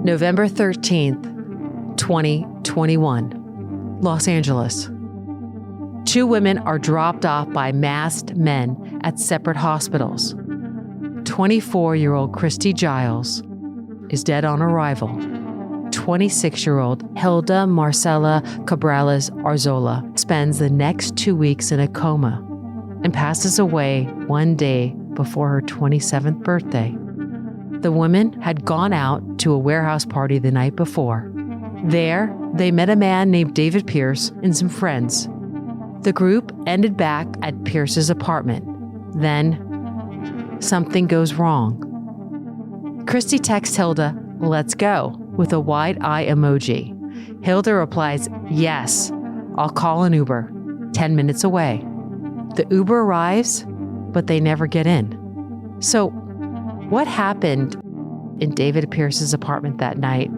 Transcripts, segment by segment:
November 13th, 2021, Los Angeles. Two women are dropped off by masked men at separate hospitals. 24-year-old Christy Giles is dead on arrival. 26-year-old Hilda Marcela Cabrales-Arzola spends the next 2 weeks in a coma and passes away one day before her 27th birthday. The women had gone out to a warehouse party the night before. There, they met a man named David Pearce and some friends. The group ended back at Pearce's apartment. Then, something goes wrong. Christy texts Hilda, "Let's go," with a wide eye emoji. Hilda replies, "Yes, I'll call an Uber, 10 minutes away." The Uber arrives, but they never get in. So, what happened in David Pearce's apartment that night?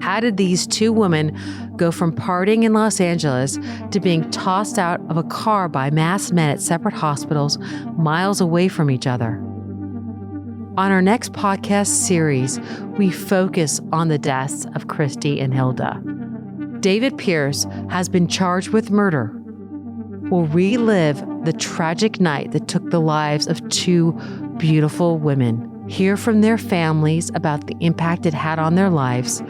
How did these two women go from partying in Los Angeles to being tossed out of a car by masked men at separate hospitals miles away from each other? On our next podcast series, we focus on the deaths of Christy and Hilda. David Pearce has been charged with murder. We'll relive the tragic night that took the lives of two beautiful women, hear from their families about the impact it had on their lives,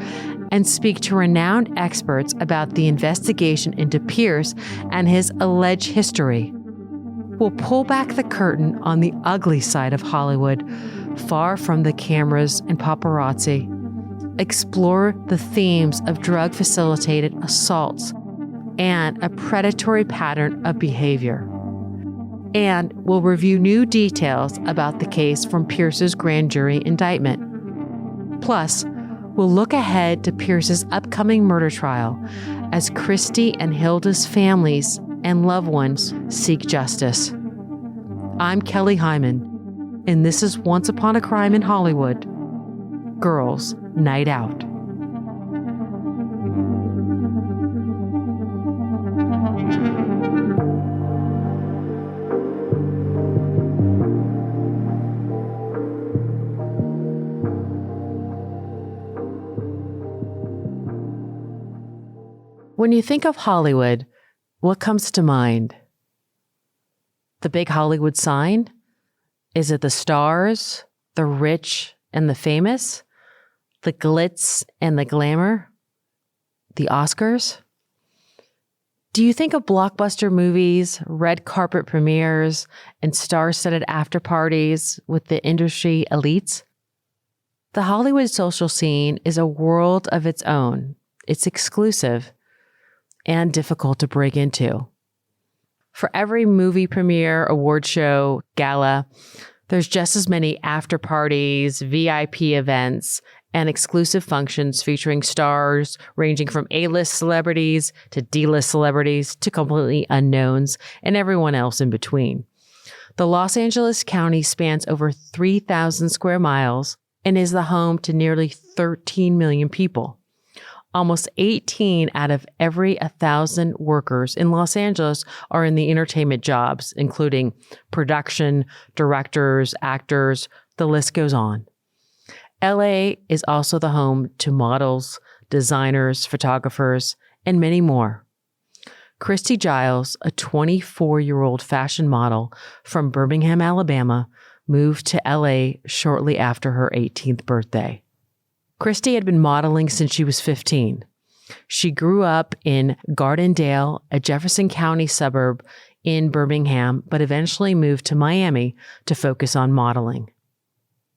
and speak to renowned experts about the investigation into Pearce and his alleged history. We'll pull back the curtain on the ugly side of Hollywood, far from the cameras and paparazzi, explore the themes of drug-facilitated assaults and a predatory pattern of behavior. And we'll review new details about the case from Pearce's grand jury indictment. Plus, we'll look ahead to Pearce's upcoming murder trial as Christy and Hilda's families and loved ones seek justice. I'm Kelly Hyman, and this is Once Upon a Crime in Hollywood, Girls' Night Out. When you think of Hollywood, what comes to mind? The big Hollywood sign? Is it the stars, the rich and the famous, the glitz and the glamour, the Oscars? Do you think of blockbuster movies, red carpet premieres, and star-studded after parties with the industry elites? The Hollywood social scene is a world of its own. It's exclusive and difficult to break into. For every movie premiere, award show, gala, there's just as many after parties, VIP events, and exclusive functions featuring stars ranging from A-list celebrities to D-list celebrities to completely unknowns and everyone else in between. The Los Angeles County spans over 3,000 square miles and is the home to nearly 13 million people. Almost 18 out of every 1,000 workers in Los Angeles are in the entertainment jobs, including production, directors, actors, the list goes on. L.A. is also the home to models, designers, photographers, and many more. Christy Giles, a 24-year-old fashion model from Birmingham, Alabama, moved to L.A. shortly after her 18th birthday. Christy had been modeling since she was 15. She grew up in Gardendale, a Jefferson County suburb in Birmingham, but eventually moved to Miami to focus on modeling.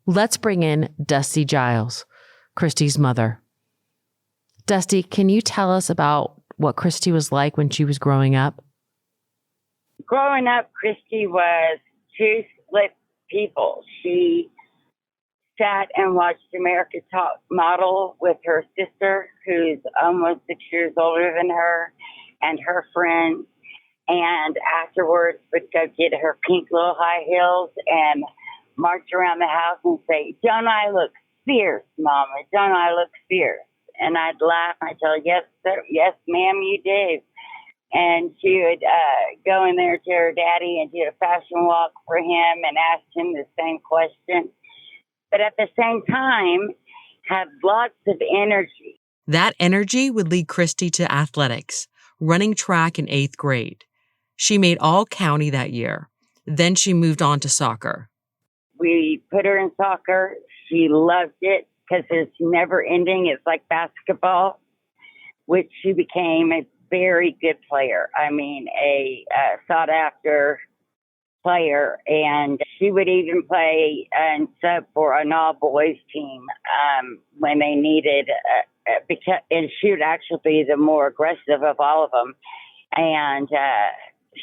Let's bring in Dusty Giles, Christy's mother. Dusty, can you tell us about what Christy was like when she was growing up? Growing up, Christy was two split people. She sat and watched America's Top Model with her sister, who's almost 6 years older than her, and her friends. And afterwards would go get her pink little high heels and march around the house and say, "Don't I look fierce, Mama? Don't I look fierce?" And I'd laugh. I'd tell her, yes, sir. Yes, ma'am, you do. And she would go in there to her daddy and do a fashion walk for him and ask him the same question. But at the same time, have lots of energy. That energy would lead Christy to athletics, running track in 8th grade. She made all county that year. Then she moved on to soccer. We put her in soccer. She loved it because it's never ending. It's like basketball, which she became a very good player. I mean, a sought after player. And she would even play and sub for an all boys team when they needed, and she would actually be the more aggressive of all of them. And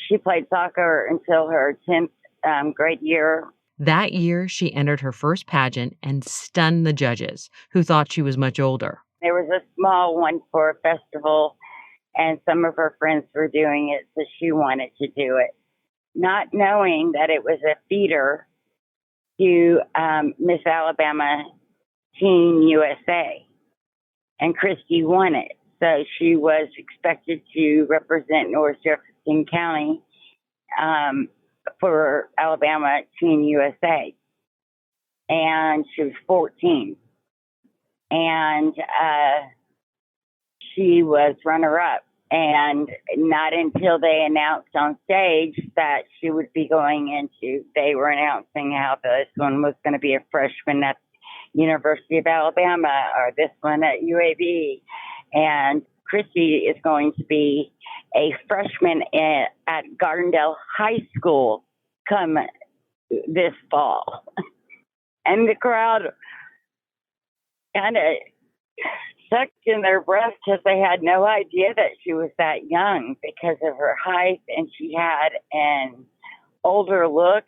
she played soccer until her 10th grade year. That year, she entered her first pageant and stunned the judges, who thought she was much older. There was a small one for a festival, and some of her friends were doing it, so she wanted to do it, not knowing that it was a feeder to Miss Alabama Teen USA. And Christy won it. So she was expected to represent North Jefferson County for Alabama Teen USA. And she was 14. And she was runner-up. And not until they announced on stage that she would be going into, they were announcing how this one was going to be a freshman at University of Alabama, or this one at UAB. And Christy is going to be a freshman at Gardendale High School come this fall. And the crowd kind of sucked in their breath because they had no idea that she was that young because of her height, and she had an older look,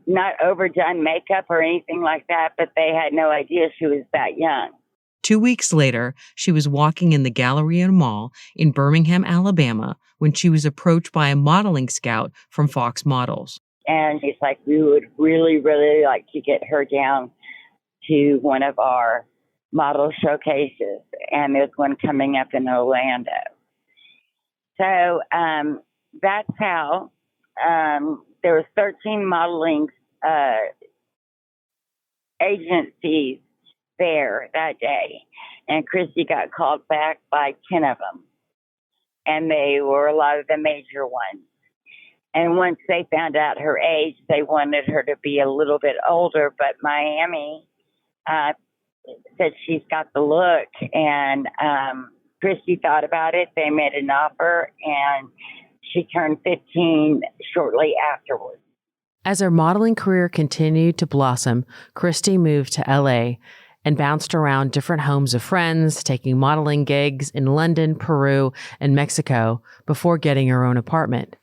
not overdone makeup or anything like that, but they had no idea she was that young. 2 weeks later, she was walking in the Galleria Mall in Birmingham, Alabama, when she was approached by a modeling scout from Fox Models. And he's like, we would really, really like to get her down to one of our model showcases. And there's one coming up in Orlando. So that's how there was 13 modeling agencies there that day. And Christy got called back by 10 of them. And they were a lot of the major ones. And once they found out her age, they wanted her to be a little bit older. But Miami said she's got the look. And Christy thought about it. They made an offer, and she turned 15 shortly afterwards. As her modeling career continued to blossom, Christy moved to L.A. and bounced around different homes of friends, taking modeling gigs in London, Peru, and Mexico before getting her own apartment.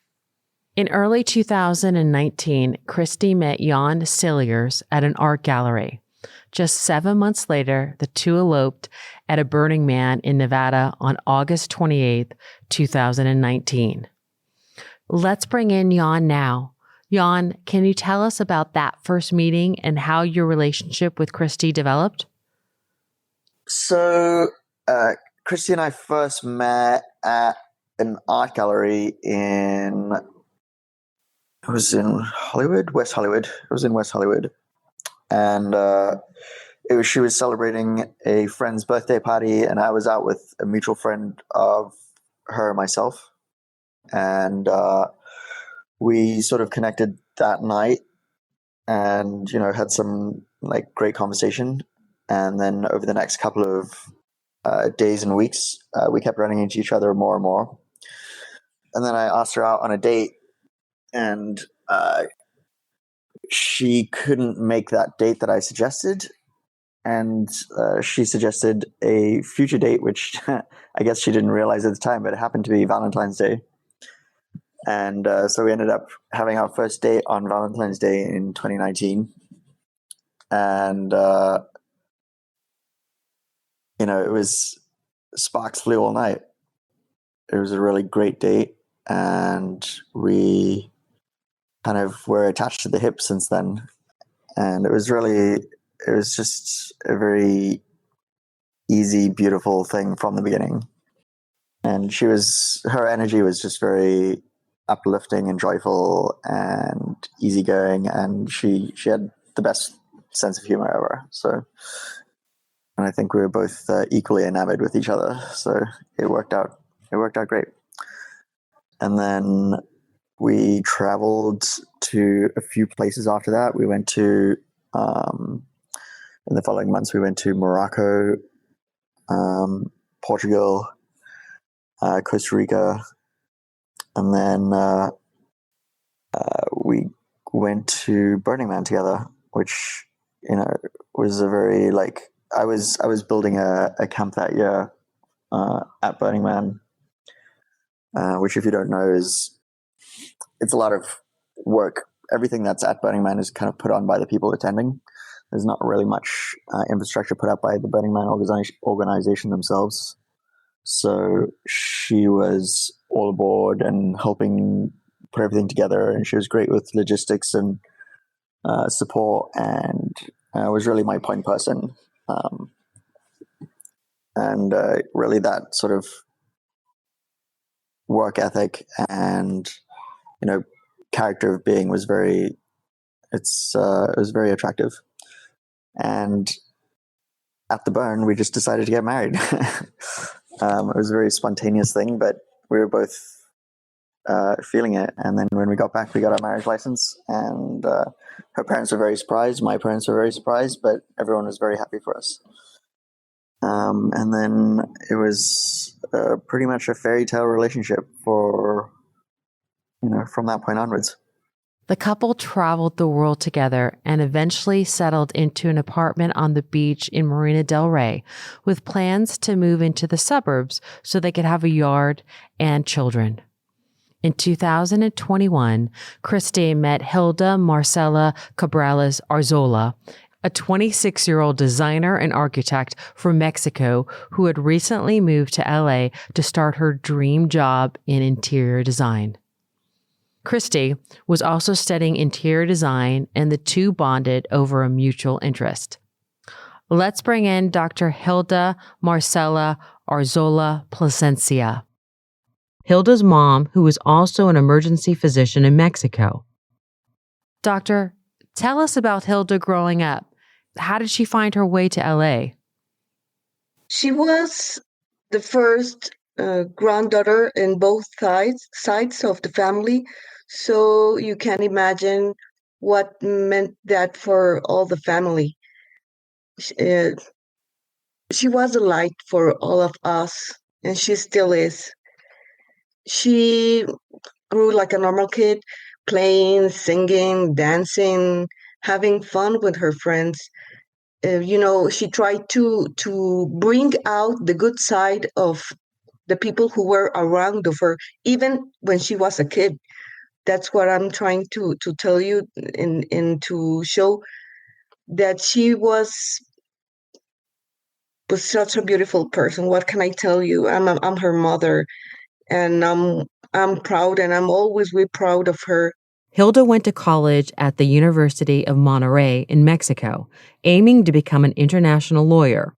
In early 2019, Christy met Jan Silliers at an art gallery. Just 7 months later, the two eloped at a Burning Man in Nevada on August 28, 2019. Let's bring in Jan now. Jan, can you tell us about that first meeting and how your relationship with Christy developed? So, Christy and I first met at an art gallery it was in Hollywood, West Hollywood. It was in West Hollywood. And she was celebrating a friend's birthday party, and I was out with a mutual friend of her and myself. And we sort of connected that night and, had some great conversation. And then over the next couple of days and weeks, we kept running into each other more and more. And then I asked her out on a date, and she couldn't make that date that I suggested. And she suggested a future date, which I guess she didn't realize at the time, but it happened to be Valentine's Day. And so we ended up having our first date on Valentine's Day in 2019. And, it was sparks flew all night. It was a really great date. And we kind of were attached to the hip since then. And it was just a very easy, beautiful thing from the beginning. And her energy was just very uplifting and joyful and easygoing, and she had the best sense of humor ever. So, and I think we were both equally enamored with each other. So it worked out. It worked out great. And then we traveled to a few places after that. We went to, in the following months, we went to Morocco, Portugal, Costa Rica, and then we went to Burning Man together, which, was a very, I was building a camp that year at Burning Man, which, if you don't know, it's a lot of work. Everything that's at Burning Man is kind of put on by the people attending. There's not really much infrastructure put up by the Burning Man organization themselves. So she was all aboard and helping put everything together, and she was great with logistics and support, and was really my point person. And really that sort of work ethic and, character of being was it was very attractive. And at the burn, we just decided to get married. It was a very spontaneous thing, but we were both feeling it. And then when we got back, we got our marriage license, and her parents were very surprised. My parents were very surprised, but everyone was very happy for us. And then it was pretty much a fairy tale relationship for, from that point onwards. The couple traveled the world together and eventually settled into an apartment on the beach in Marina del Rey, with plans to move into the suburbs so they could have a yard and children. In 2021, Christy met Hilda Marcela Cabrales-Arzola, a 26-year-old designer and architect from Mexico who had recently moved to L.A. to start her dream job in interior design. Christy was also studying interior design, and the two bonded over a mutual interest. Let's bring in Dr. Hilda Marcela Arzola Plasencia, Hilda's mom, who was also an emergency physician in Mexico. Doctor, tell us about Hilda growing up. How did she find her way to LA? She was the first granddaughter in both sides of the family. So you can imagine what meant that for all the family. She was a light for all of us, and she still is. She grew like a normal kid, playing, singing, dancing, having fun with her friends. She tried to bring out the good side of the people who were around of her, even when she was a kid. That's what I'm trying to tell you and to show that she was such a beautiful person. What can I tell you? I'm her mother, and I'm proud, and I'm always really proud of her. Hilda went to college at the University of Monterrey in Mexico, aiming to become an international lawyer.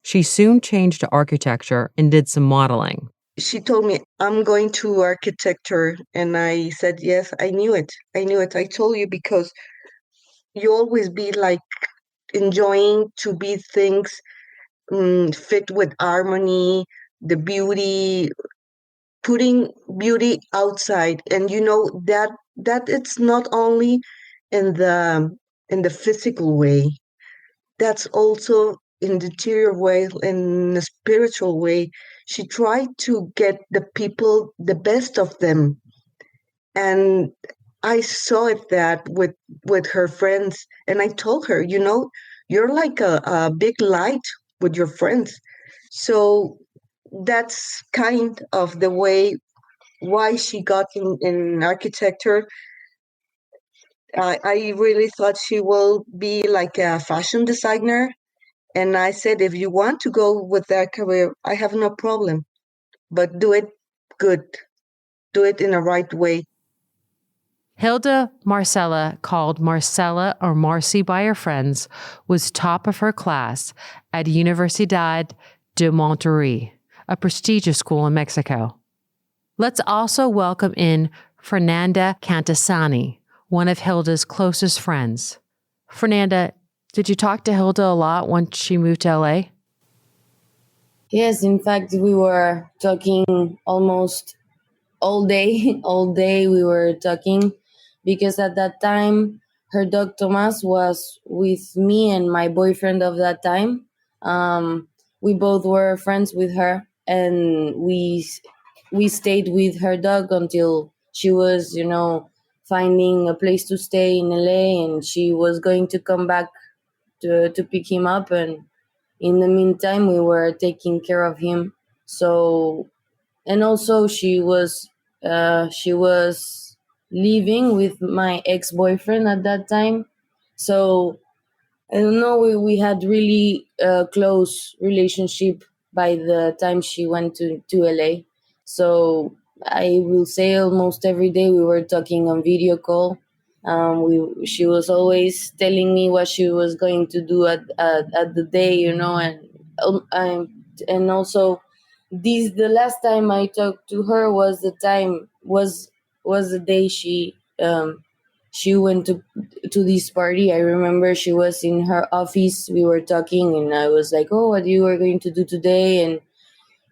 She soon changed to architecture and did some modeling. She told me, I'm going to architecture. And I said, yes, I knew it. I told you, because you always be like enjoying to be things fit with harmony, the beauty, putting beauty outside. And that it's not only in the physical way, that's also in the interior way, in the spiritual way. She tried to get the people, the best of them. And I saw it that with her friends. And I told her, you're like a big light with your friends. So that's kind of the way why she got in architecture. I really thought she will be like a fashion designer. And I said, if you want to go with that career, I have no problem, but do it good. Do it in the right way. Hilda Marcela, called Marcela or Marcy by her friends, was top of her class at Universidad de Monterrey, a prestigious school in Mexico. Let's also welcome in Fernanda Cantasani, one of Hilda's closest friends. Fernanda, did you talk to Hilda a lot once she moved to L.A.? Yes, in fact, we were talking almost all day. All day we were talking because at that time her dog Thomas was with me and my boyfriend of that time. We both were friends with her, and we stayed with her dog until she was, finding a place to stay in LA, and she was going to come back to pick him up. And in the meantime, we were taking care of him. So, and also she was living with my ex-boyfriend at that time. So I don't know, we had really close relationship by the time she went to LA. So I will say almost every day we were talking on video call. She was always telling me what she was going to do at the day, and also the last time I talked to her was the day she went to this party. I remember she was in her office. We were talking, and I was like, "Oh, what you were going to do today?" And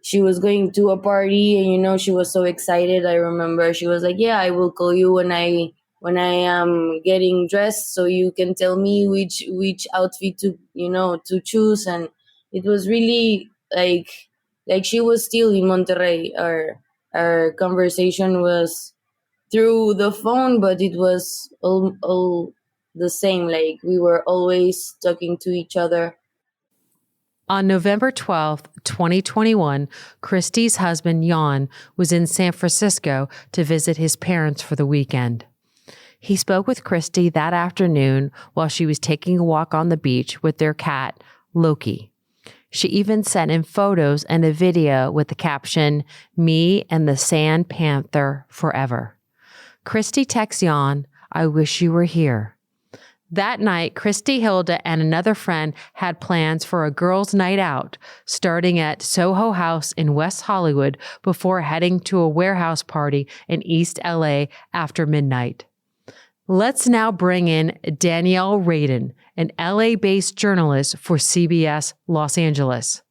she was going to a party, and she was so excited. I remember she was like, "Yeah, I will call you when I am getting dressed, so you can tell me which outfit to choose." And it was really like she was still in Monterrey. Our conversation was through the phone, but it was all the same. Like we were always talking to each other. On November 12th, 2021, Christy's husband, Jan, was in San Francisco to visit his parents for the weekend. He spoke with Christy that afternoon while she was taking a walk on the beach with their cat, Loki. She even sent him photos and a video with the caption, "Me and the Sand Panther Forever." Christy texts Jan, "I wish you were here." That night, Christy, Hilda, and another friend had plans for a girls' night out, starting at Soho House in West Hollywood before heading to a warehouse party in East L.A. after midnight. Let's now bring in Danielle Radin, an LA-based journalist for CBS Los Angeles.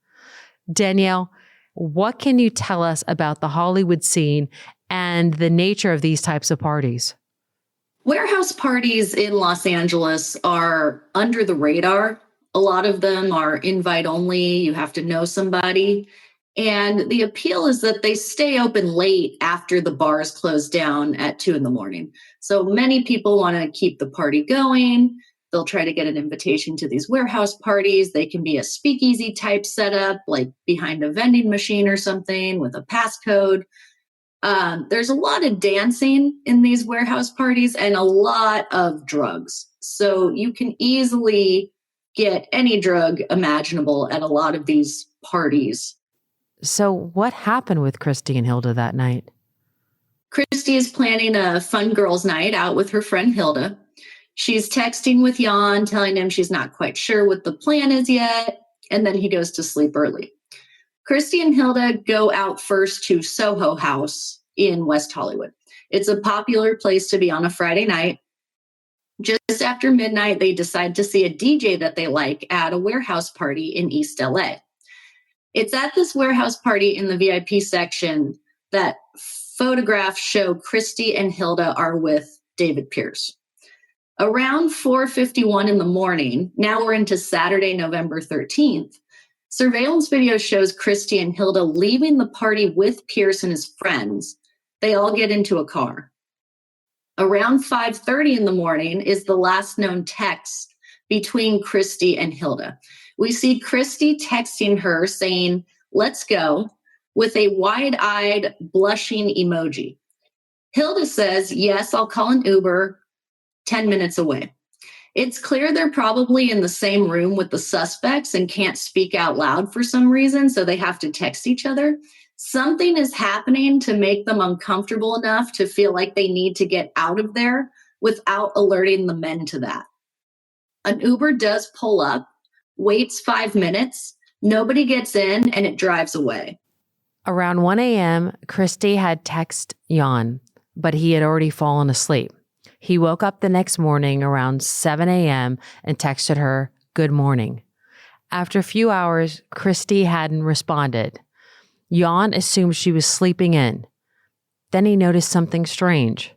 Danielle, what can you tell us about the Hollywood scene and the nature of these types of parties? Warehouse parties in Los Angeles are under the radar. A lot of them are invite only. You have to know somebody. And the appeal is that they stay open late after the bars close down at 2 a.m. So many people want to keep the party going. They'll try to get an invitation to these warehouse parties. They can be a speakeasy type setup, like behind a vending machine or something with a passcode. There's a lot of dancing in these warehouse parties and a lot of drugs. So you can easily get any drug imaginable at a lot of these parties. So what happened with Christy and Hilda that night? Christy is planning a fun girls' night out with her friend Hilda. She's texting with Jan, telling him she's not quite sure what the plan is yet, and then he goes to sleep early. Christy and Hilda go out first to Soho House in West Hollywood. It's a popular place to be on a Friday night. Just after midnight, they decide to see a DJ that they like at a warehouse party in East L.A. It's at this warehouse party in the VIP section that photographs show Christy and Hilda are with David Pearce. Around 4:51 in the morning, now we're into Saturday, November 13th, surveillance video shows Christy and Hilda leaving the party with Pearce and his friends. They all get into a car. Around 5:30 in the morning is the last known text between Christy and Hilda. We see Christy texting her saying, "Let's go," with a wide-eyed, blushing emoji. Hilda says, "Yes, I'll call an Uber, 10 minutes away." It's clear they're probably in the same room with the suspects and can't speak out loud for some reason, so they have to text each other. Something is happening to make them uncomfortable enough to feel like they need to get out of there without alerting the men to that. An Uber does pull up, waits 5 minutes, nobody gets in, and it drives away. Around 1 a.m., Christy had texted Jan, but he had already fallen asleep. He woke up the next morning around 7 a.m. and texted her, "Good morning." After a few hours, Christy hadn't responded. Jan assumed she was sleeping in. Then he noticed something strange.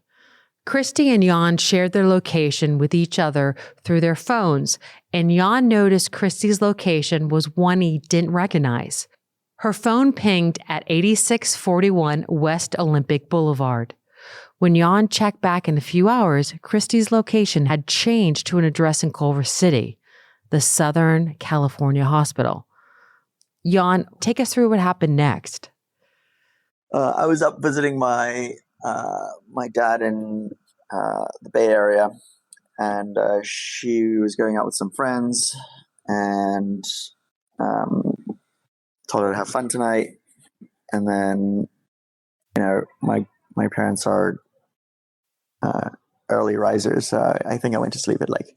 Christy and Jan shared their location with each other through their phones, and Jan noticed Christy's location was one he didn't recognize. Her phone pinged at 8641 West Olympic Boulevard. When Jan checked back in a few hours, Christy's location had changed to an address in Culver City, the Southern California hospital. Jan, take us through what happened next. I was up visiting my dad in the Bay Area, and she was going out with some friends, and told her to have fun tonight. And then, my parents are early risers. I think I went to sleep at like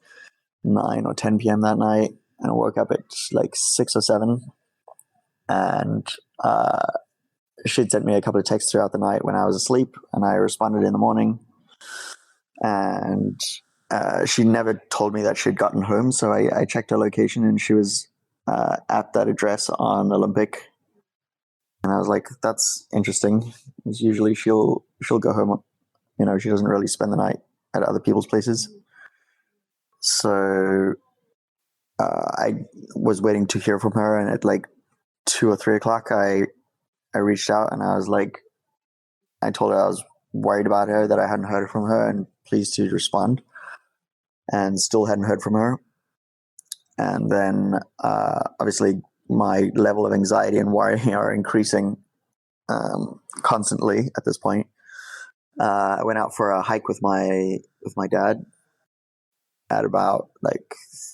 9 or 10 p.m. that night, and I woke up at like 6 or 7. And she'd sent me a couple of texts throughout the night when I was asleep, and I responded in the morning. And she never told me that she'd gotten home, so I checked her location, and she was at that address on Olympic. And I was like, that's interesting. Usually she'll go home. She doesn't really spend the night at other people's places. So I was waiting to hear from her, and at like 2 or 3 o'clock, I reached out, and I told her I was worried about her, that I hadn't heard from her, and please to respond. And still hadn't heard from her. And then obviously my level of anxiety and worry are increasing constantly at this point. I went out for a hike with my dad at about like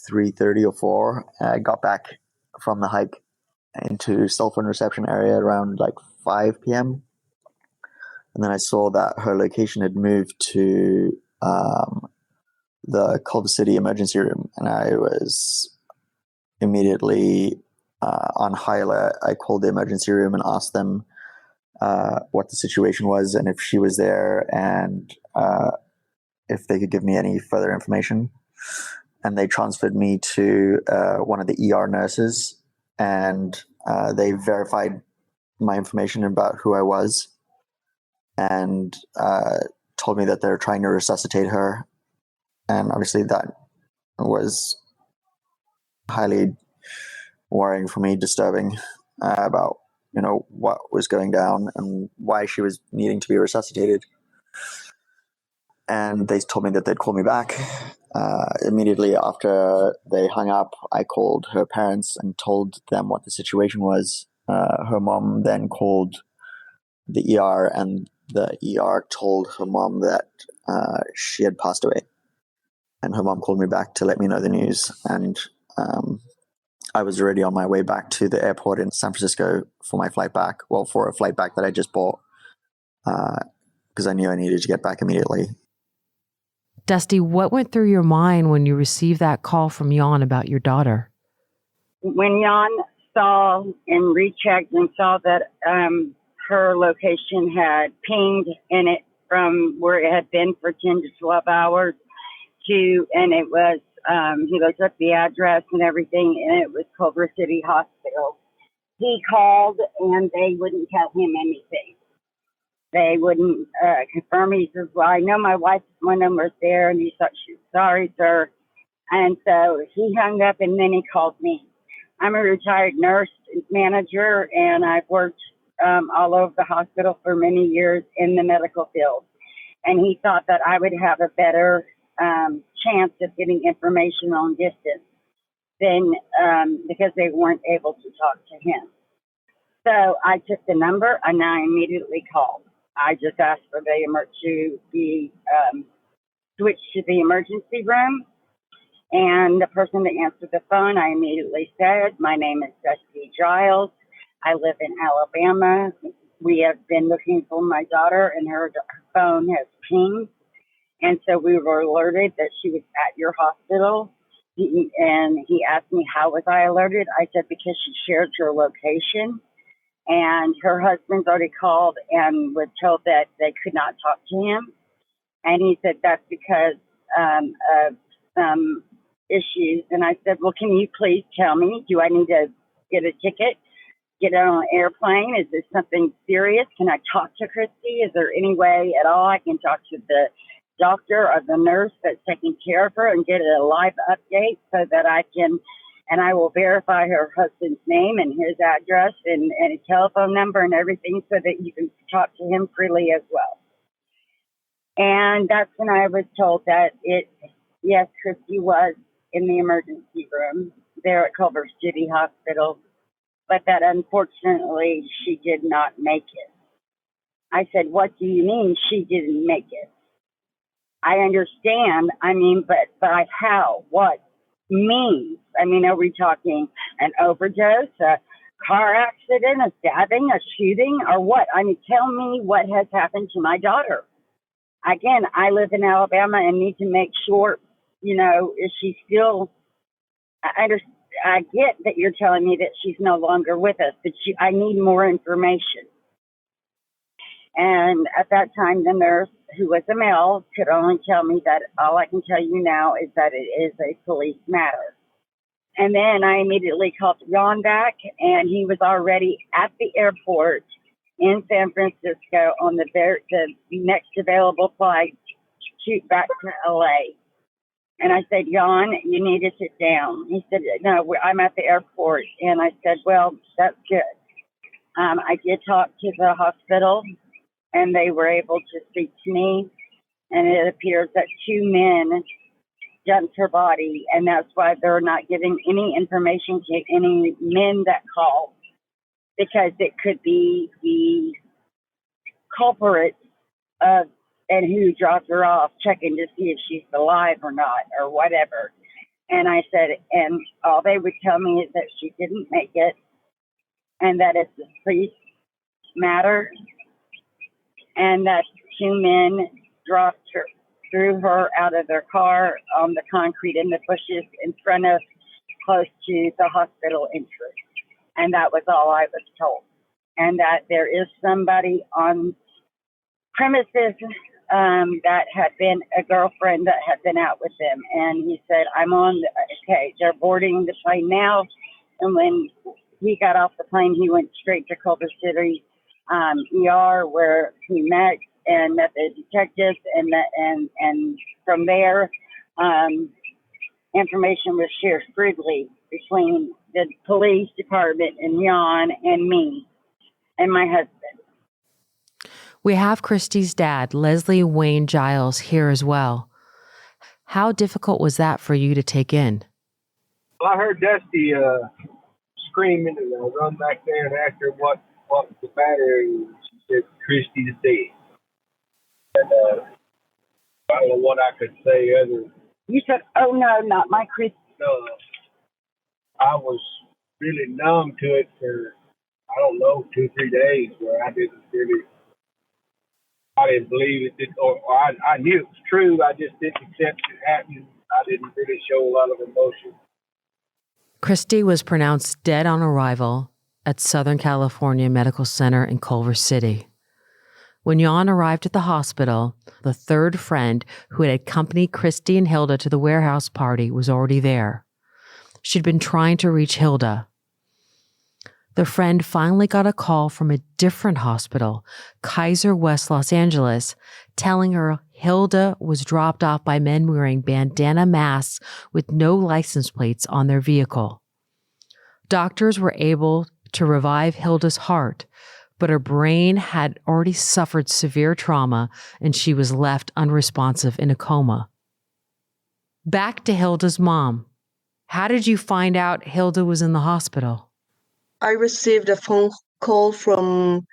3:30 or 4. I got back from the hike into cell phone reception area around like 5 p.m. And then I saw that her location had moved to the Culver City emergency room, and I was immediately on high alert. I called the emergency room and asked them what the situation was, and if she was there, and if they could give me any further information. And they transferred me to one of the ER nurses, and they verified my information about who I was, and told me that they're trying to resuscitate her. And obviously that was highly worrying for me, disturbing about, what was going down and why she was needing to be resuscitated. And they told me that they'd call me back. Immediately after they hung up, I called her parents and told them what the situation was. Her mom then called the ER, and the ER told her mom that she had passed away. And her mom called me back to let me know the news. And I was already on my way back to the airport in San Francisco for my flight back. Well, for a flight back that I just bought, because I knew I needed to get back immediately. Dusty, what went through your mind when you received that call from Jan about your daughter? When Jan saw and rechecked and saw that her location had pinged in it from where it had been for 10 to 12 hours and it was, he looked up the address and everything, and it was Culver City Hospital. He called, and they wouldn't tell him anything. They wouldn't confirm. He says, well, I know my wife, one of them was there, and he thought she was sorry, sir. And so he hung up, and then he called me. I'm a retired nurse manager, and I've worked all over the hospital for many years in the medical field. And he thought that I would have a better chance of getting information on distance than because they weren't able to talk to him. So I took the number, and I immediately called. I just asked for to be switched to the emergency room. And the person that answered the phone, I immediately said, my name is Christy Giles. I live in Alabama. We have been looking for my daughter, and her phone has pinged. And so we were alerted that she was at your hospital. And he asked me, how was I alerted? I said, because she shared your location. And her husband's already called and was told that they could not talk to him. And he said, that's because of some issues. And I said, well, can you please tell me, do I need to get a ticket, get on an airplane? Is this something serious? Can I talk to Christy? Is there any way at all I can talk to the doctor or the nurse that's taking care of her and get a live update so that I can, and I will verify her husband's name and his address and his telephone number and everything so that you can talk to him freely as well. And that's when I was told that yes, Christy was in the emergency room there at Culver City Hospital, but that unfortunately she did not make it. I said, what do you mean she didn't make it? I understand. I mean, but how? What means? I mean, are we talking an overdose, a car accident, a stabbing, a shooting, or what? I mean, tell me what has happened to my daughter. Again, I live in Alabama and need to make sure, is she still, I get that you're telling me that she's no longer with us, but I need more information. And at that time, the nurse, who was a male, could only tell me that all I can tell you now is that it is a police matter. And then I immediately called Jan back, and he was already at the airport in San Francisco on the next available flight back to L.A. And I said, Jan, you need to sit down. He said, no, I'm at the airport. And I said, well, that's good. I did talk to the hospital, and they were able to speak to me. And it appears that 2 men dumped her body, and that's why they're not giving any information to any men that call, because it could be the culprit of and who dropped her off, checking to see if she's alive or not or whatever. And I said, and all they would tell me is that she didn't make it and that it's a police matter and that 2 men threw her out of their car on the concrete in the bushes in front of, close to the hospital entrance. And that was all I was told. And that there is somebody on premises that had been a girlfriend that had been out with them. And he said, they're boarding the plane now. And when he got off the plane, he went straight to Culver City ER where he met the detectives, and from there, information was shared freely between the police department and Jan and me and my husband. We have Christy's dad, Leslie Wayne Giles, here as well. How difficult was that for you to take in? Well, I heard Dusty screaming, and I run back there and asked her what was the matter, and she said, Christy's dead. And I don't know what I could say other. You said, oh no, not my Christy. No, I was really numb to it for, 2-3 days where I didn't believe it, or I knew it was true. I just didn't accept it happening. I didn't really show a lot of emotion. Christy was pronounced dead on arrival at Southern California Medical Center in Culver City. When Jan arrived at the hospital, the third friend who had accompanied Christy and Hilda to the warehouse party was already there. She'd been trying to reach Hilda. The friend finally got a call from a different hospital, Kaiser West Los Angeles, telling her Hilda was dropped off by men wearing bandana masks with no license plates on their vehicle. Doctors were able to revive Hilda's heart, but her brain had already suffered severe trauma and she was left unresponsive in a coma. Back to Hilda's mom. How did you find out Hilda was in the hospital? I received a phone call from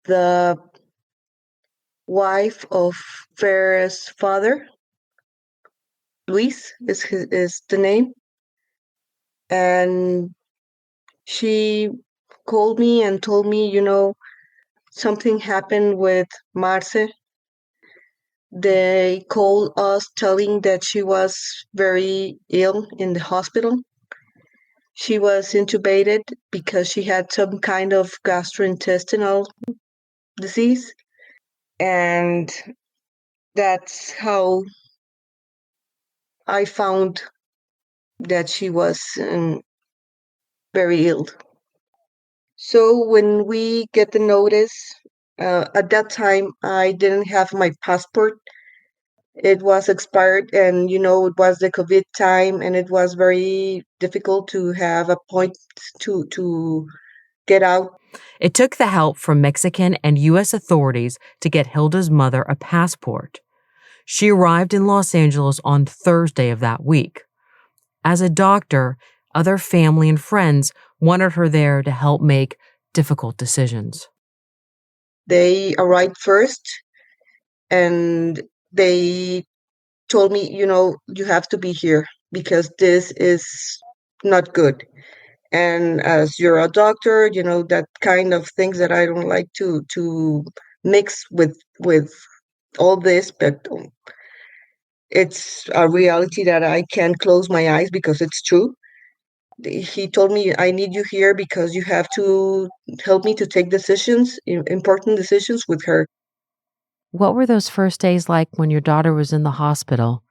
the wife of Farah's father. Luis is the name. And she called me and told me, something happened with Marce. They called us telling that she was very ill in the hospital. She was intubated because she had some kind of gastrointestinal disease. And that's how I found that she was very ill. So when we get the notice, at that time, I didn't have my passport. It was expired, and it was the COVID time, and it was very difficult to have a point to get out. It took the help from Mexican and U.S. authorities to get Hilda's mother a passport. She arrived in Los Angeles on Thursday of that week. As a doctor, other family and friends wanted her there to help make difficult decisions. They arrived first, and they told me, you have to be here because this is not good. And as you're a doctor, that kind of things that I don't like to mix with all this, but it's a reality that I can't close my eyes because it's true. He told me, I need you here because you have to help me to take decisions, important decisions with her. What were those first days like when your daughter was in the hospital?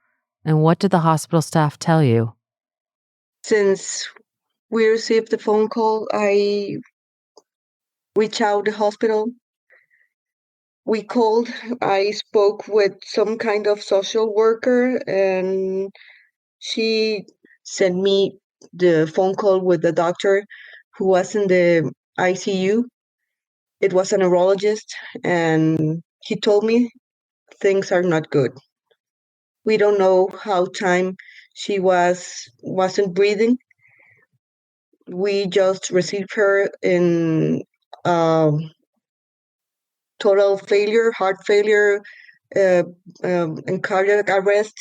And what did the hospital staff tell you? Since we received the phone call, I reached out to the hospital. We called, I spoke with some kind of social worker, and she sent me the phone call with the doctor who was in the ICU. It was a neurologist, and he told me things are not good. We don't know how time she wasn't breathing. We just received her in total failure, heart failure, and cardiac arrest.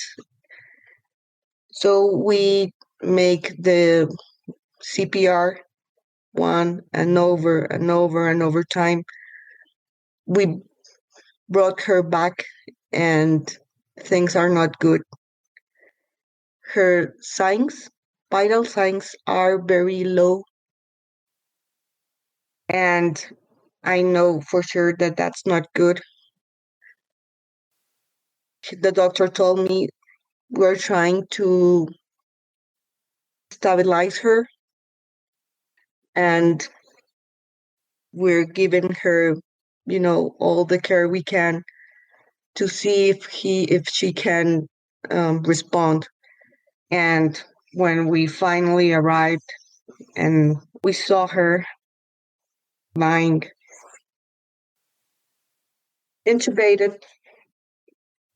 So we make the CPR one and over and over and over time. We brought her back, and things are not good. Her signs, vital signs, are very low. And I know for sure that that's not good. The doctor told me we're trying to stabilize her, and we're giving her, all the care we can to see if she can respond. And when we finally arrived and we saw her lying intubated,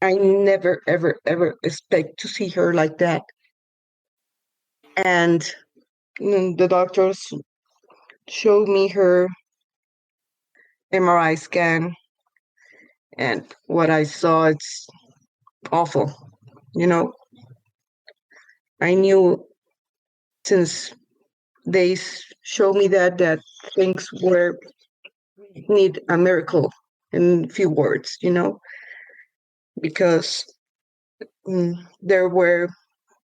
I never, ever, ever expect to see her like that. And the doctors showed me her MRI scan, and what I saw, it's awful. I knew since they showed me that things need a miracle in few words, because there were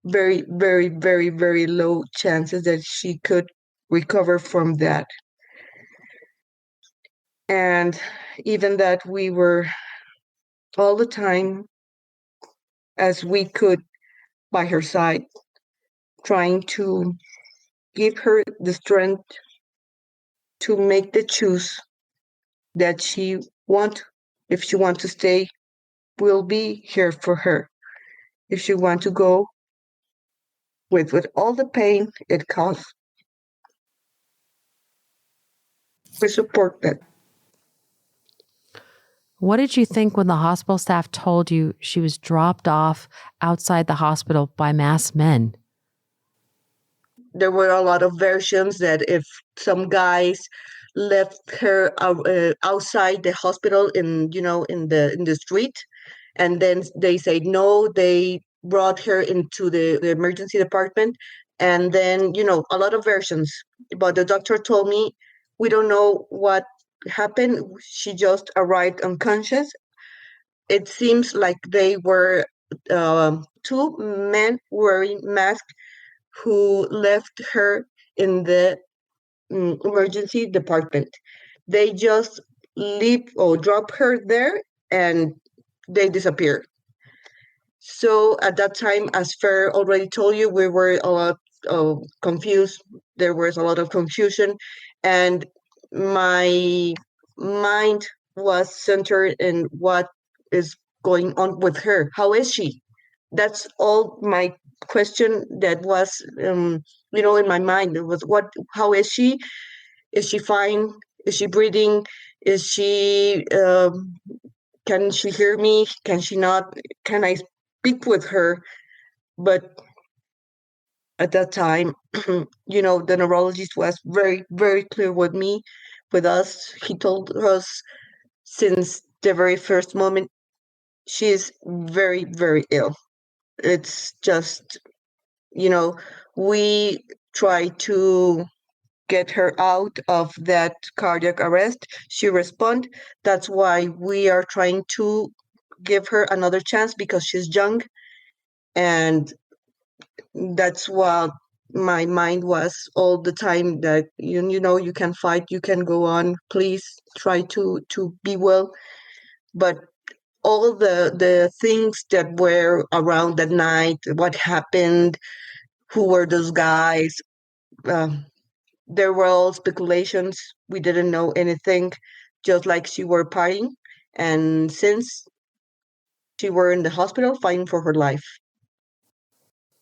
very, very, very, very low chances that she could recover from that. And even that, we were all the time as we could by her side, trying to give her the strength to make the choose that she want. If she wants to stay, we'll be here for her. If she wants to go, with all the pain it causes, we support that. What did you think when the hospital staff told you she was dropped off outside the hospital by masked men? There were a lot of versions that if some guys left her outside the hospital in the street, and then they said no, they brought her into the emergency department, and then a lot of versions. But the doctor told me We don't know what happened. She just arrived unconscious. It seems like they were two men wearing masks who left her in the emergency department. They just leave or drop her there and they disappear. So at that time, as Fer already told you, we were a lot confused. There was a lot of confusion, and my mind was centered in what is going on with her. How is she? That's all my question that was, in my mind. It was how is she? Is she fine? Is she breathing? Is she, can she hear me? Can she not? Can I speak with her? But at that time, the neurologist was very, very clear with us. He told us since the very first moment, she's very, very ill. It's just, we try to get her out of that cardiac arrest. She responded. That's why we are trying to give her another chance because she's young. And that's what my mind was all the time, that you can fight, you can go on, please try to be well. But all the things that were around that night, what happened, who were those guys, there were all speculations. We didn't know anything, just like she were partying, and since she were in the hospital fighting for her life.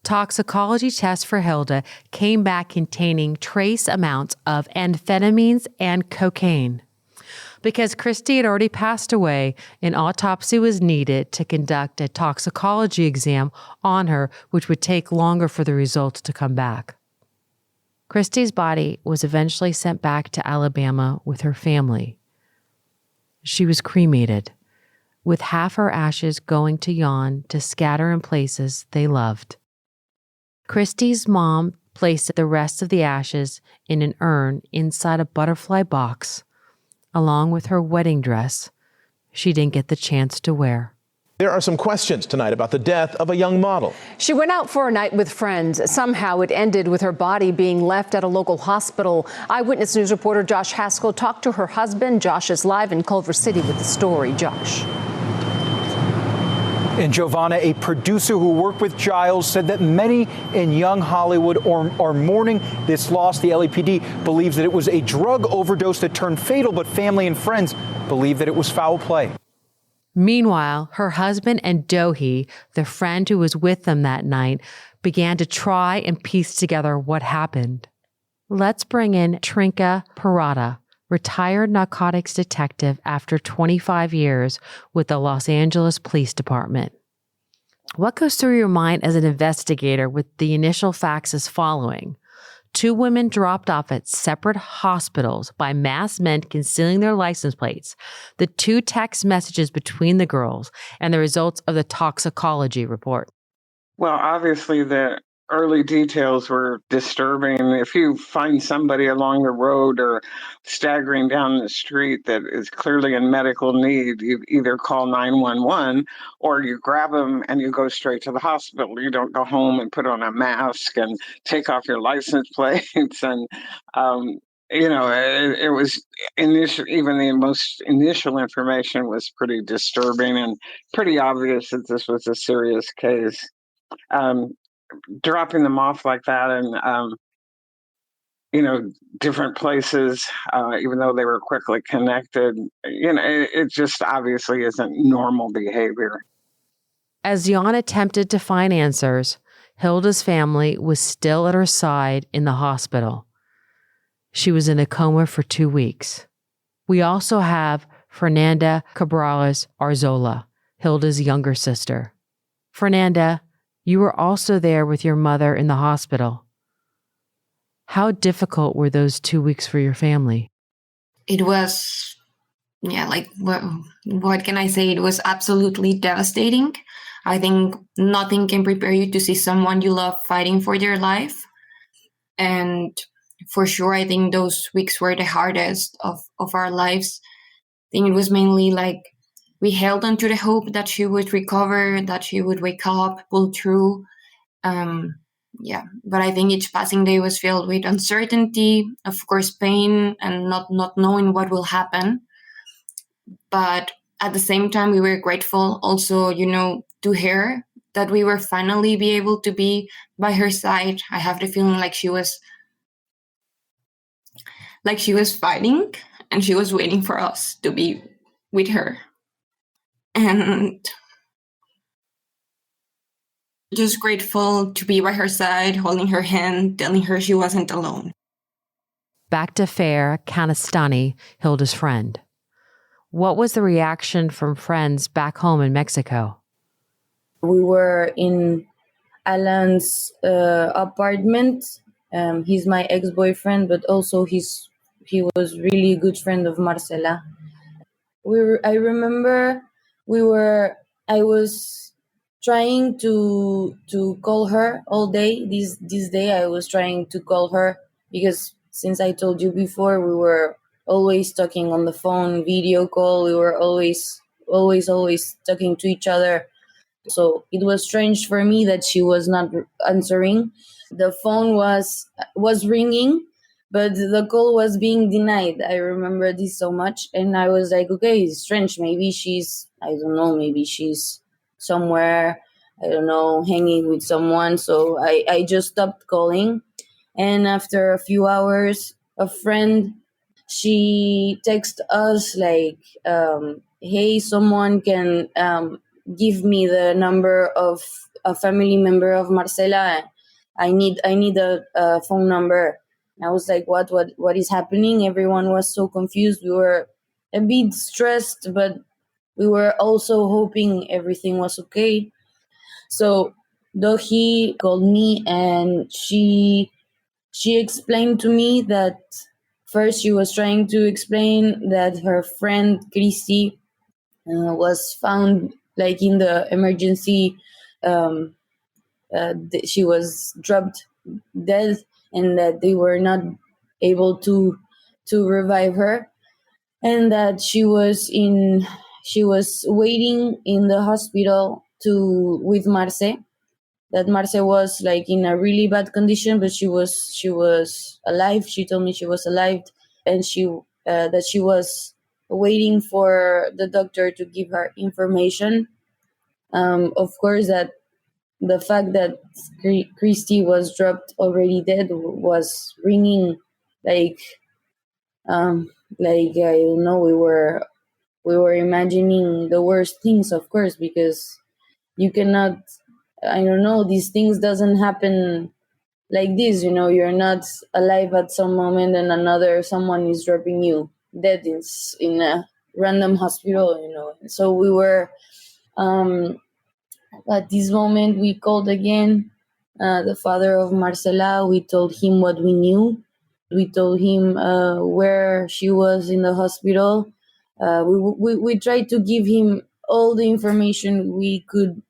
Toxicology tests for Hilda came back containing trace amounts of amphetamines and cocaine. Because Christy had already passed away, an autopsy was needed to conduct a toxicology exam on her, which would take longer for the results to come back. Christy's body was eventually sent back to Alabama with her family. She was cremated, with half her ashes going to Jan to scatter in places they loved. Christy's mom placed the rest of the ashes in an urn inside a butterfly box, along with her wedding dress she didn't get the chance to wear. There are some questions tonight about the death of a young model. She went out for a night with friends. Somehow it ended with her body being left at a local hospital. Eyewitness News reporter Josh Haskell talked to her husband. Josh is live in Culver City with the story. Josh. And Giovanna, a producer who worked with Giles, said that many in young Hollywood are mourning this loss. The LAPD believes that it was a drug overdose that turned fatal, but family and friends believe that it was foul play. Meanwhile, her husband and Dohi, the friend who was with them that night, began to try and piece together what happened. Let's bring in Trinka Parada, retired narcotics detective after 25 years with the Los Angeles Police Department. What goes through your mind as an investigator with the initial facts as following? 2 women dropped off at separate hospitals by masked men concealing their license plates, the 2 text messages between the girls, and the results of the toxicology report. Well, obviously the early details were disturbing. If you find somebody along the road or staggering down the street that is clearly in medical need, you either call 911 or you grab them and you go straight to the hospital. You don't go home and put on a mask and take off your license plates. And, it was initial, even the most initial information was pretty disturbing and pretty obvious that this was a serious case. Dropping them off like that and, different places, even though they were quickly connected, it just obviously isn't normal behavior. As Jan attempted to find answers, Hilda's family was still at her side in the hospital. She was in a coma for 2 weeks. We also have Fernanda Cabrales-Arzola, Hilda's younger sister. Fernanda, you were also there with your mother in the hospital. How difficult were those 2 weeks for your family? It was, what can I say? It was absolutely devastating. I think nothing can prepare you to see someone you love fighting for their life. And for sure, I think those weeks were the hardest of our lives. I think it was mainly like we held on to the hope that she would recover, that she would wake up, pull through. But I think each passing day was filled with uncertainty, of course, pain, and not knowing what will happen. But at the same time, we were grateful also, to her, that we were finally be able to be by her side. I have the feeling like she was fighting, and she was waiting for us to be with her. And just grateful to be by her side, holding her hand, telling her she wasn't alone. Back to Fair Canastani, Hilda's friend. What was the reaction from friends back home in Mexico? We were in Alan's apartment. He's my ex-boyfriend, but also he was really a good friend of Marcela. I remember I was trying to call her all day. This day I was trying to call her because, since I told you before, we were always talking on the phone, video call. We were always talking to each other. So it was strange for me that she was not answering. The phone was ringing, but the call was being denied. I remember this so much. And I was like, okay, it's strange. Maybe she's, I don't know, maybe she's somewhere, I don't know, hanging with someone. So I just stopped calling. And after a few hours, a friend, she texted us like, hey, someone can give me the number of a family member of Marcela. I need a phone number. I was like, what is happening? Everyone was so confused. We were a bit stressed, but we were also hoping everything was okay. So Dohi called me, and she explained to me that first she was trying to explain that her friend Christy was found like in the emergency. She was dropped dead, and that they were not able to revive her, and that she was waiting in the hospital with Marce. That Marce was like in a really bad condition, but she was alive. She told me she was alive, and that she was waiting for the doctor to give her information. Of course, that the fact that Christy was dropped already dead was ringing like I don't know. We were imagining the worst things, of course, because you cannot. I don't know. These things doesn't happen like this. You're not alive at some moment, and someone is dropping you dead in a random hospital. So we were. At this moment, we called again the father of Marcela. We told him what we knew. We told him where she was in the hospital. We tried to give him all the information we could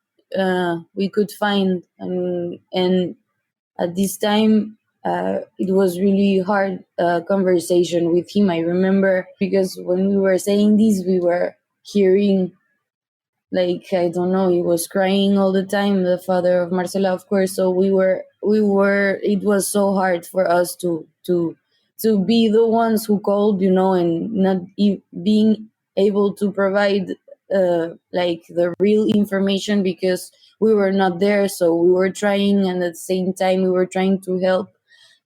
find, and at this time it was really hard conversation with him. I remember, because when we were saying this, we were hearing, like, I don't know, he was crying all the time, the father of Marcela, of course. So it was so hard for us to be the ones who called, and not being able to provide like the real information, because we were not there. So we were trying, and at the same time we were trying to help.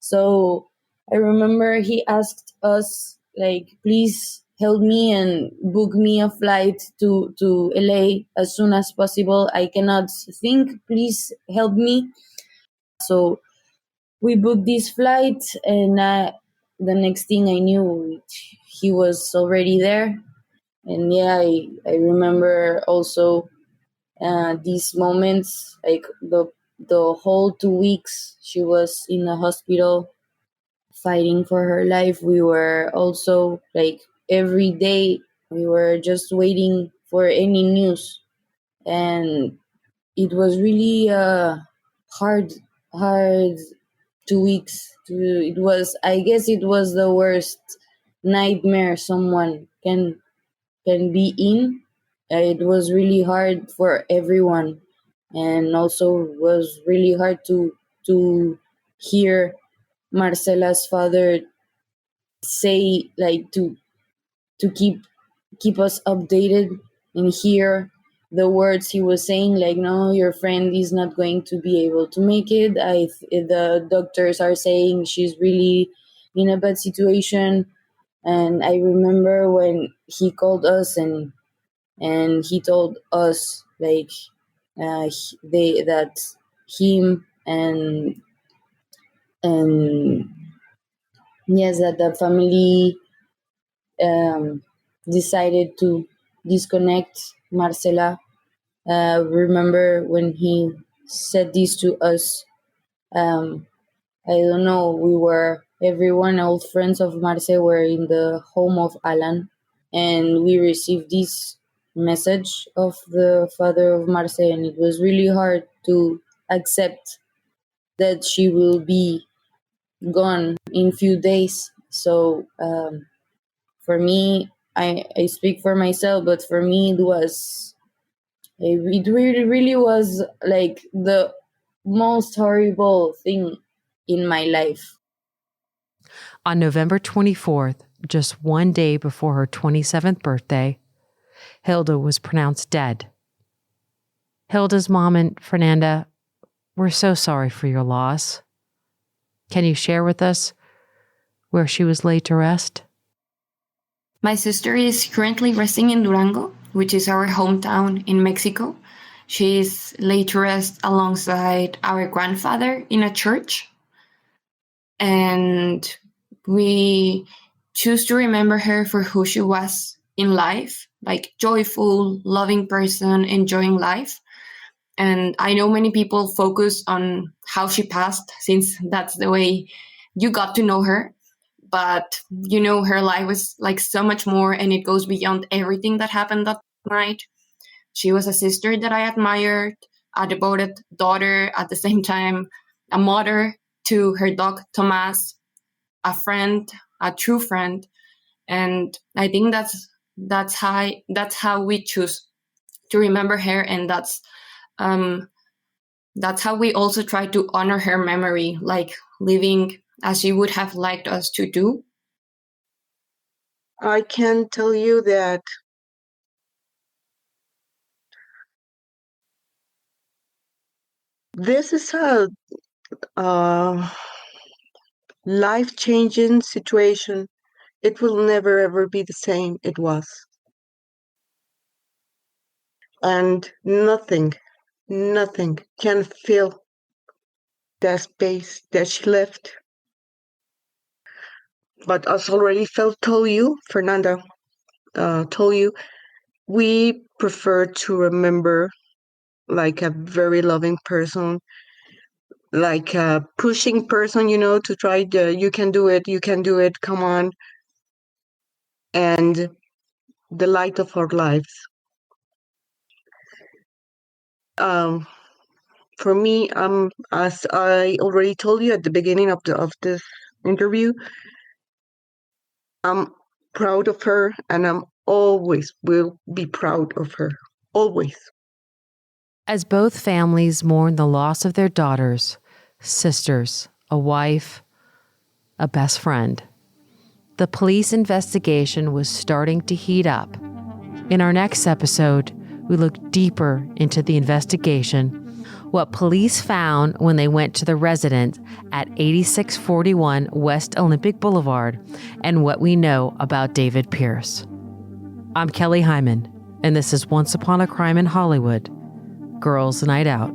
So I remember he asked us, like, please help me and book me a flight to LA as soon as possible. I cannot think, please help me. So we booked this flight, and the next thing I knew, he was already there. And yeah, I remember also these moments, like the whole 2 weeks she was in the hospital fighting for her life. We were also, like, every day we were just waiting for any news, and it was really hard 2 weeks. I guess it was the worst nightmare someone can be in. It was really hard for everyone, and also was really hard to hear Marcela's father say, like, to keep us updated and hear the words he was saying, like, no, your friend is not going to be able to make it. The doctors are saying she's really in a bad situation. And I remember when he called us and he told us, like, that him and yes, that the family decided to disconnect Marcela. Remember when he said this to us, I don't know, everyone, old friends of Marce, were in the home of Alan, and we received this message of the father of Marce, and it was really hard to accept that she will be gone in few days. So for me, I speak for myself, but for me it really was like the most horrible thing in my life. On November 24th, just one day before her 27th birthday, Hilda was pronounced dead. Hilda's mom and Fernanda, we're so sorry for your loss. Can you share with us where she was laid to rest? My sister is currently resting in Durango, which is our hometown in Mexico. She is laid to rest alongside our grandfather in a church. And we choose to remember her for who she was in life, like joyful, loving person, enjoying life. And I know many people focus on how she passed, since that's the way you got to know her. But, her life was like so much more, and it goes beyond everything that happened that night. She was a sister that I admired, a devoted daughter, at the same time, a mother to her dog, Tomas, a friend, a true friend. And I think that's how we choose to remember her. And that's how we also try to honor her memory, like living as she would have liked us to do. I can tell you that this is a life-changing situation. It will never ever be the same it was. And nothing can fill that space that she left. But as already told you, Fernanda told you, we prefer to remember like a very loving person, like a pushing person, to try you can do it, come on. And the light of our lives. For me, as I already told you at the beginning of this interview, I'm proud of her, and I'm always will be proud of her, always. As both families mourn the loss of their daughters, sisters, a wife, a best friend, the police investigation was starting to heat up. In our next episode, we look deeper into the investigation, what police found when they went to the residence at 8641 West Olympic Boulevard, and what we know about David Pearce. I'm Kelly Hyman, and this is Once Upon a Crime in Hollywood, Girls Night Out.